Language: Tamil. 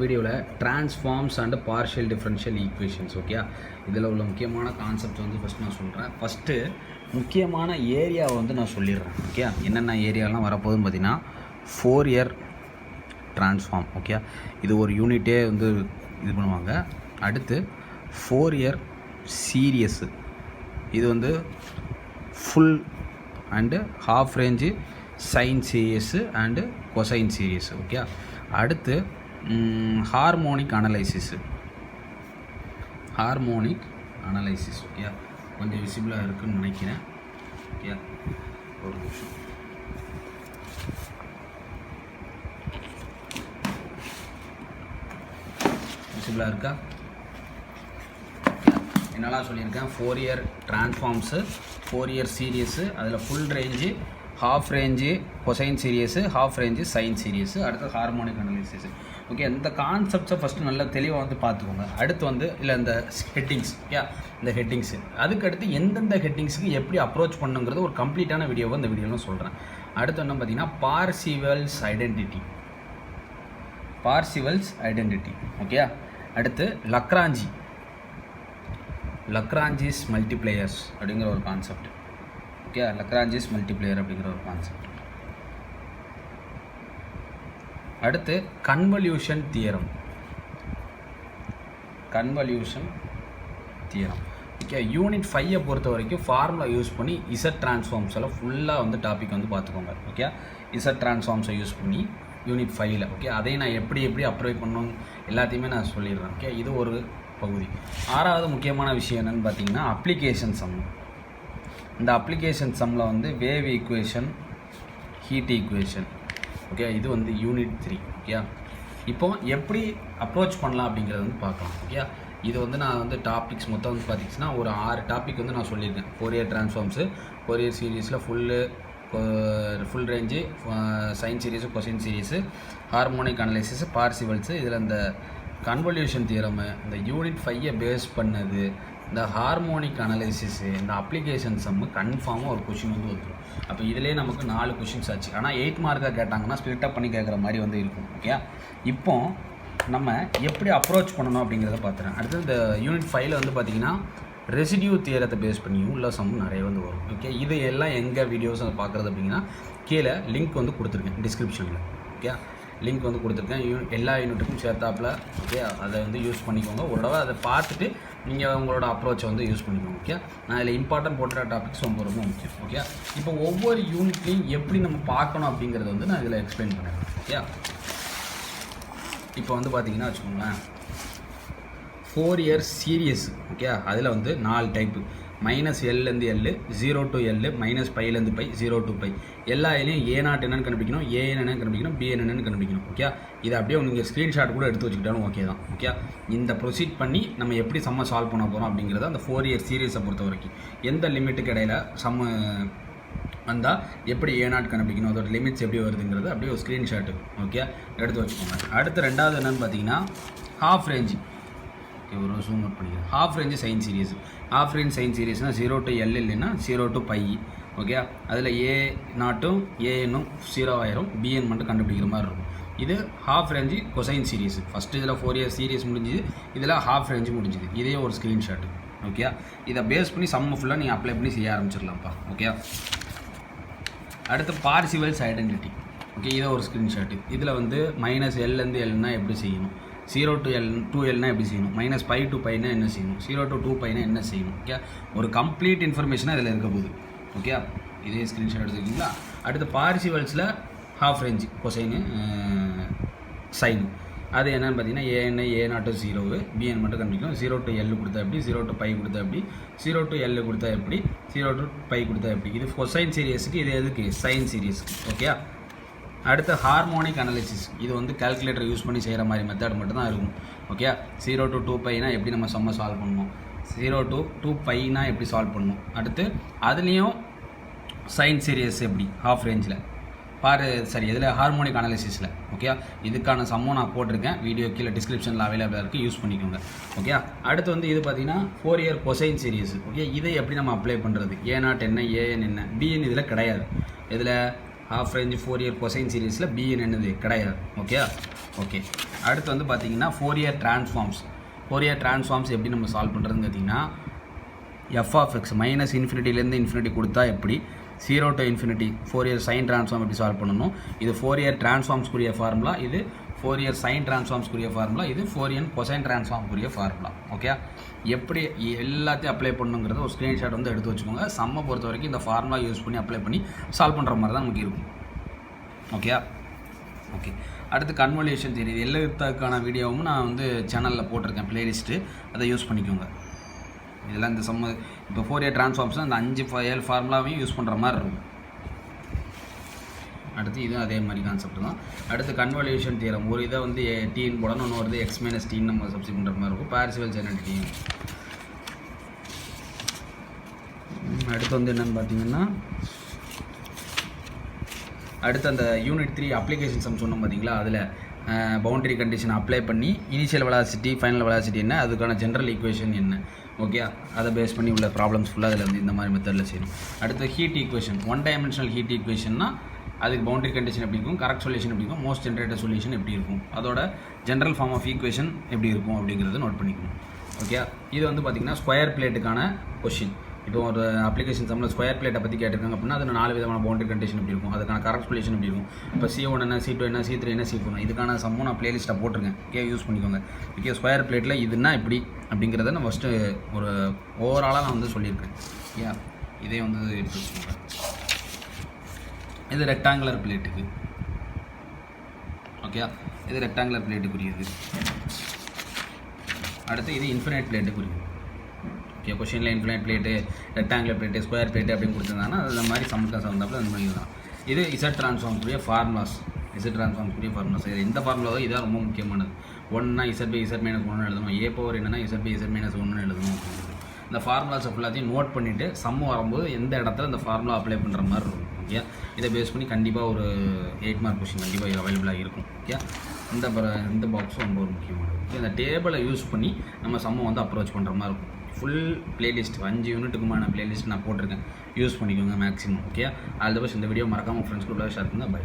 வீடியோவில் transforms and partial differential equations okay. இதில் உள்ள முக்கியமான கான்செப்ட் வந்து ஃபஸ்ட் நான் சொல்கிறேன். ஃபஸ்ட்டு முக்கியமான ஏரியாவை வந்து நான் சொல்லிடுறேன் ஓகே. என்னென்ன ஏரியாலாம் வரப்போகுதுன்னு பார்த்தீங்கன்னா 4 இயர் ட்ரான்ஸ்ஃபார்ம் ஓகே. இது ஒரு யூனிட்டே வந்து இது பண்ணுவாங்க. அடுத்து 4 இயர் சீரியஸு, இது வந்து full and half range sine series and cosine series okay. அடுத்து ஹார்மோனிக் அனலைசிஸு, ஓகே. கொஞ்சம் விசிபிளாக இருக்குதுன்னு நினைக்கிறேன் ஓகே. ஒரு நிமிஷம். விசிபிளாக இருக்கா? என்னெல்லாம் சொல்லியிருக்கேன்? 4 இயர் ட்ரான்ஸ்ஃபார்ம்ஸு, 4 இயர் சீரியஸு, அதில் full range, half range cosine series, half range sine series, அடுத்து ஹார்மோனிக் அனலைசிஸ் ஓகே. இந்த கான்செப்ட்ஸை ஃபஸ்ட்டு நல்லா தெளிவாக வந்து பார்த்துக்கோங்க. அடுத்து வந்து இல்லை இந்த ஹெட்டிங்ஸ் ஓகே, இந்த ஹெட்டிங்ஸு, அதுக்கடுத்து எந்தெந்த ஹெட்டிங்ஸுக்கு எப்படி அப்ரோச் பண்ணுங்கிறது ஒரு கம்ப்ளீட்டான வீடியோவை இந்த வீடியோவில் சொல்கிறேன். அடுத்து என்ன பார்த்தீங்கன்னா பார்சிவல்ஸ் ஐடென்டிட்டி ஓகே. அடுத்து லக்ராஞ்சிஸ் மல்டிப்ளேயர்ஸ் அப்படிங்கிற ஒரு கான்செப்ட் ஓகே. லக்ராஞ்சிஸ் மல்டிப்ளேயர் அப்படிங்கிற ஒரு கான்செப்ட். அடுத்து கன்வல்யூஷன் தியரம் ஓகே. யூனிட் 5 பொறுத்த வரைக்கும் ஃபார்முலா யூஸ் பண்ணி இசட் ட்ரான்ஸ்ஃபார்ம்ஸ் எல்லாம் ஃபுல்லாக வந்து டாபிக் வந்து பார்த்துக்கோங்க ஓகே. இசட் ட்ரான்ஸ்ஃபார்ம்ஸை யூஸ் பண்ணி யூனிட் 5ல் ஓகே. அதையும் நான் எப்படி அப்ளை பண்ணணும் எல்லாத்தையுமே நான் சொல்லிடுறேன் ஓகே. இது ஒரு பகுதி. 6வது முக்கியமான விஷயம் என்னென்னு பார்த்தீங்கன்னா அப்ளிகேஷன் சம். இந்த அப்ளிகேஷன் சம்மில் வந்து wave equation, heat equation okay. இது வந்து யூனிட் 3 ஓகே. இப்போ எப்படி அப்ரோச் பண்ணலாம் அப்படிங்கிறத வந்து பார்க்கலாம் ஓகே. இது வந்து நான் வந்து டாபிக்ஸ் மொத்தம் வந்து பார்த்திங்கன்னா ஒரு 6 டாபிக் வந்து நான் சொல்லியிருக்கேன். 4 இயர் ட்ரான்ஸ்ஃபார்ம்ஸு, 4 இயர் சீரீஸில் full range sine series, cosine series, harmonic analysis, Parseval's, இதில் இந்த கன்வல்யூஷன் தியரமு, இந்த யூனிட் 5 பேஸ் பண்ணது, இந்த ஹார்மோனிக் அனலைசிஸு, இந்த அப்ளிகேஷன் சம்மு கன்ஃபார்மாக ஒரு கொஷின் வந்து வந்துடும். அப்போ இதிலே நமக்கு 4 கொஷின்ஸ் ஆச்சு. ஆனால் 8 மார்க்காக கேட்டாங்கன்னா ஸ்ப்ளிட்டப் பண்ணி கேட்குற மாதிரி வந்து இருக்கும் ஓகே. இப்போ நம்ம எப்படி அப்ரோச் பண்ணணும் அப்படிங்கிறத பார்த்துறேன். அடுத்து இந்த யூனிட் 5ல் வந்து பார்த்திங்கன்னா ரெசிடியூ தியரத்தை பேஸ் பண்ணியும் உள்ள சம் நிறைய வந்து வரும் ஓகே. இது எல்லாம் எங்கள் வீடியோஸ் பார்க்குறது அப்படிங்கன்னா கீழே லிங்க் வந்து கொடுத்துருக்கேன் டிஸ்கிரிப்ஷனில் ஓகே. லிங்க் வந்து கொடுத்துருக்கேன் எல்லா யூனிட்டுக்கும் சேர்த்தாப்பில் ஓகே. அதை வந்து யூஸ் பண்ணிக்கோங்க. ஒரு தடவை அதை பார்த்துட்டு நீங்கள் உங்களோட அப்ரோச்சை வந்து யூஸ் பண்ணிக்கோங்க ஓகே. நான் இதில் இம்பார்ட்டன்ட் போட்டுற டாபிக்ஸ் ரொம்ப முக்கியம் ஓகே. இப்போ ஒவ்வொரு யூனிட்லையும் எப்படி நம்ம பார்க்கணும் அப்படிங்கிறத வந்து நான் இதில் எக்ஸ்பிளைன் பண்ணுறேன் ஓகே. இப்போ வந்து பார்த்தீங்கன்னா வச்சுக்கோங்களேன் 4 இயர் சீரியஸ் ஓகே. அதில் வந்து 4 டைப்பு, -Lலேருந்து L, 0 to L, -πலேருந்து π, 0 to π. எல்லா இலையும் A0 என்னன்னு கண்டுபிடிக்கணும், AN என்னன்னு கண்டுபிடிக்கணும், BN என்னன்னு கண்டுபிடிக்கணும் ஓகே. இதை அப்படியே நீங்கள் ஸ்க்ரீன்ஷாட் கூட எடுத்து வச்சுக்கிட்டாலும் ஓகே தான் ஓகே. இந்த ப்ரொசீட் பண்ணி நம்ம எப்படி சம்ம சால்வ் பண்ண போகிறோம் அப்படிங்கிறத அந்த 4 இயர் சீரியஸை பொறுத்த வரைக்கும் எந்த லிமிட்டுக்கு இடையில சம்ம வந்தால் எப்படி A0 கண்டுபிடிக்கணும், அதோட லிமிட்ஸ் எப்படி வருதுங்கிறது அப்படியே ஒரு ஸ்க்ரீன்ஷாட்டு ஓகே எடுத்து வச்சுக்கோங்க. அடுத்து 2வது என்னென்னு பார்த்தீங்கன்னா ஹாஃப் ரேஞ்சு ஓகே. ஒரு ஜூம் அவுட் பண்ணிக்கிறேன். Half range sine series. Half range sine சீரியஸ்னால் 0 to L இல்லைன்னா 0 to π ஓகே. அதில் A0ம் ANம் 0 ஆயிரும், BN மட்டும் கண்டுபிடிக்கிற மாதிரி இருக்கும். இது half range cosine series. First இதில் 4 இயர் சீரியஸ் முடிஞ்சுது, இதில் ஹாஃப் ரேஞ்சு முடிஞ்சுது. இதே ஒரு ஸ்க்ரீன்ஷாட்டு ஓகே. இதை பேஸ் பண்ணி சம்மு ஃபுல்லாக நீங்கள் அப்ளை பண்ணி செய்ய ஆரம்பிச்சிடலாம்ப்பா ஓகே. அடுத்து பார்சிவல்ஸ் ஐடென்டிட்டி ஓகே. இதை ஒரு ஸ்க்ரீன்ஷாட்டு. இதில் வந்து -Lலேருந்து Lனா எப்படி செய்யணும், 0 to L 2Lனா எப்படி செய்யணும், -π to πனா என்ன செய்யணும், 0 to 2πனா என்ன செய்யணும் ஓகே. ஒரு கம்ப்ளீட் இன்ஃபர்மேஷனாக இதில் இருக்க போகுது ஓகே. இதே ஸ்க்ரீன்ஷாட் எடுத்துக்கிங்களா. அடுத்து பார்சிவல்ஸில் ஹாஃப் ரேஞ்சு கொசைனு சைனு, அது என்னென்னு பார்த்தீங்கன்னா AN A0 0, BN மட்டும் கண்டுபிடிக்கணும். 0 to L கொடுத்தா எப்படி, 0 to π கொடுத்தா எப்படி, 0 to L கொடுத்தா எப்படி, 0 to π கொடுத்தா எப்படி. இது கொசைன் சீரியஸுக்கு, இது எதுக்கு சைன் சீரியஸுக்கு ஓகே. அடுத்து ஹார்மோனிக் அனலைசிஸ். இது வந்து கால்குலேட்டர் யூஸ் பண்ணி செய்கிற மாதிரி மெத்தட் மட்டும்தான் இருக்கும் ஓகே. 0 to 2πனா எப்படி நம்ம சம்ம சால்வ் பண்ணணும், 0 to 2πனா எப்படி சால்வ் பண்ணணும். அடுத்து அதுலேயும் சைன் சீரியஸ் எப்படி ஹாஃப் ரேஞ்சில் இதில் ஹார்மோனிக் அனலைசிஸில் ஓகே. இதுக்கான சம்மும் நான் போட்டிருக்கேன், வீடியோ கீழே டிஸ்கிரிப்ஷனில் அவைலபிளாக இருக்குது, யூஸ் பண்ணிக்கோங்க ஓகே. அடுத்து வந்து இது பார்த்தீங்கன்னா 4 இயர் கொசைன் சீரியஸ் ஓகே. இதை எப்படி நம்ம அப்ளை பண்ணுறது, A0 என்ன, AN என்ன, BN இதில் கிடையாது. இதில் ஹாஃப் ரேஞ்ச் 4 இயர் கொசைன் சீரீஸில் பிஎன் என்னது கிடையாது. ஓகே. அடுத்து வந்து பார்த்தீங்கன்னா 4 இயர் ட்ரான்ஸ்ஃபார்ம்ஸ் எப்படி நம்ம சால்வ் பண்ணுறதுன்னு பார்த்தீங்கன்னா f(x) மைனஸ் இன்ஃபினிட்டிலேருந்து இன்ஃபினிட்டி கொடுத்தா எப்படி 0 to infinity 4 Fourier sine transform எப்படி சால்வ் பண்ணணும், இது 4 இயர் ட்ரான்ஸ்ஃபார்ம்ஸ்க்குரிய ஃபார்முலா, இது 4 இயர் சைன் ட்ரான்ஸ்ஃபார்ம்ஸ்க்குரிய ஃபார்முலா, இது 4 இயர் கொசைன் ட்ரான்ஸ்ஃபார்ம்க்குரிய ஃபார்முலா. ஓகே, எப்படி எல்லாத்தையும் அப்ளை பண்ணுங்கிறத ஒரு ஸ்க்ரீன்ஷாட் வந்து எடுத்து வச்சுக்கோங்க. சம்மை பொறுத்த வரைக்கும் இந்த ஃபார்முலா யூஸ் பண்ணி அப்ளை பண்ணி சால்வ் பண்ணுற மாதிரி தான் நமக்கு இருக்கும். ஓகே. அடுத்து கன்வல்யூஷன் தியரி, இது எல்லாத்துக்கான வீடியோவும் நான் வந்து சேனலில் போட்டிருக்கேன் பிளேலிஸ்ட்டு, அதை யூஸ் பண்ணிக்கோங்க. இதெல்லாம் இந்த சம்ம இப்போ 4 இயர் ட்ரான்ஸ்ஃபார்ம்ஸ் அந்த 5 ஃபார்முலாவையும் யூஸ் பண்ணுற மாதிரி இருக்கும். அடுத்து இதுவும் அதே மாதிரி கான்செப்ட் தான். அடுத்து கன்வல்யூஷன் தியரம், ஒரு இதை வந்து டீன்னு போடணும், ஒன்று வருது x - t நம்ம சப்ஸ்டிட் பண்ணுற மாதிரி இருக்கும். பார்சிவல் ஐடென்டிட்டி. அடுத்து வந்து என்னென்னு பார்த்தீங்கன்னா அடுத்து அந்த யூனிட் 3 அப்ளிகேஷன் சம் சொன்னோம் பார்த்தீங்களா, அதில் பவுண்டரி கண்டிஷன் அப்ளை பண்ணி இனிஷியல் வெலாசிட்டி ஃபைனல் வெலாசிட்டி என்ன, அதுக்கான ஜென்ரல் ஈக்குவேஷன் என்ன, ஓகே, அதை பேஸ் பண்ணி உள்ள ப்ராப்ளம்ஸ் ஃபுல்லாக அதில் வந்து இந்த மாதிரி மெத்தடில் செய்யணும். அடுத்து ஹீட் ஈக்குவேஷன், 1 டைமென்ஷனல் ஹீட் ஈக்குவேஷன்னா அதுக்கு பவுண்டரி கண்டிஷன் எப்படி இருக்கும், கரெக்ட் சொல்யூஷன் எப்படி இருக்கும், மோஸ்ட் ஜென்ரேட்டட் சொல்யூஷன் எப்படி இருக்கும், அதோட ஜென்ரல் ஃபார்ம் ஆஃப் ஈக்குவேஷன் எப்படி இருக்கும் அப்படிங்கிறத நோட் பண்ணிக்கணும். ஓகே, இது வந்து பார்த்திங்கன்னா ஸ்கொயர் பிளேட்டுக்கான கொஷின். இப்போ ஒரு அப்ளிகேஷன் சம்மில் ஸ்கொயர் பிளேட்டை பற்றி கேட்டிருக்காங்க அப்படின்னா அதில் 4 விதமான பவுண்டரி கண்டிஷன் எப்படி இருக்கும், அதுக்கான கரெக்ட் சொல்யூஷன் எப்படி இருக்கும், இப்போ C1 என்ன, C2 என்ன, C3 என்ன, C4 இதுக்கான சம்மும் நான் பிளேலிஸ்ட்டாக போட்டிருக்கேன். யூஸ் பண்ணிக்கோங்க. ஸ்கொயர் பிளேட்டில் இதுனா இப்படி அப்படிங்கிறத நான் ஃபஸ்ட்டு ஒரு ஓவராலாக நான் வந்து சொல்லியிருக்கேன். இதே வந்து எடுத்து வச்சுக்கோங்க. இது ரெக்டாங்குலர் பிளேட்டுக்கு. இது ரெக்டாங்குலர் பிளேட்டுக்குரியது. அடுத்து இது இன்ஃபினைட் பிளேட்டுக்குரியது. கொஷினில் infinite plate, rectangular plate, square plate அப்படின்னு கொடுத்துருந்தாங்கன்னா அந்த மாதிரி சம்முக்காக வந்தாப்புல அந்த மாதிரி தான். இது இசட் ட்ரான்ஸ்ஃபார்ம்க்குரிய ஃபார்முலாஸ். இது இந்த ஃபார்முலாவை இதான் ரொம்ப முக்கியமானது. 1னா Z/Z-1 எழுதணும், A பவர் என்னன்னா Z/Z-1 எழுதணும். இந்த ஃபார்முலாஸை ஃபுல்லாத்தையும் நோட் பண்ணிவிட்டு சம்மு வரும்போது எந்த இடத்துல இந்த ஃபார்முலா அப்ளை பண்ணுற மாதிரி இருக்கும். இதை பேஸ் பண்ணி கண்டிப்பாக ஒரு 8 மார்க் கொஷின் கண்டிப்பாக அவைலபிளாக இருக்கும். இந்த பாக்ஸும் ரொம்ப ஒரு முக்கியமானது. இந்த டேபிளை யூஸ் பண்ணி நம்ம சம்மை வந்து அப்ரோச் பண்ணுற மாதிரி இருக்கும். ஃபுல் பிளேலிஸ்ட் 5 யூனிட்டுக்குமான பிளேலிஸ்ட் நான் போட்டிருக்கேன், யூஸ் பண்ணிக்கோங்க மேக்ஸிமம். All the best. இந்த வீடியோ மறக்காமல் ஃப்ரெண்ட்ஸ் குரூப்பில் ஷேர் பண்ணுங்கள். பை.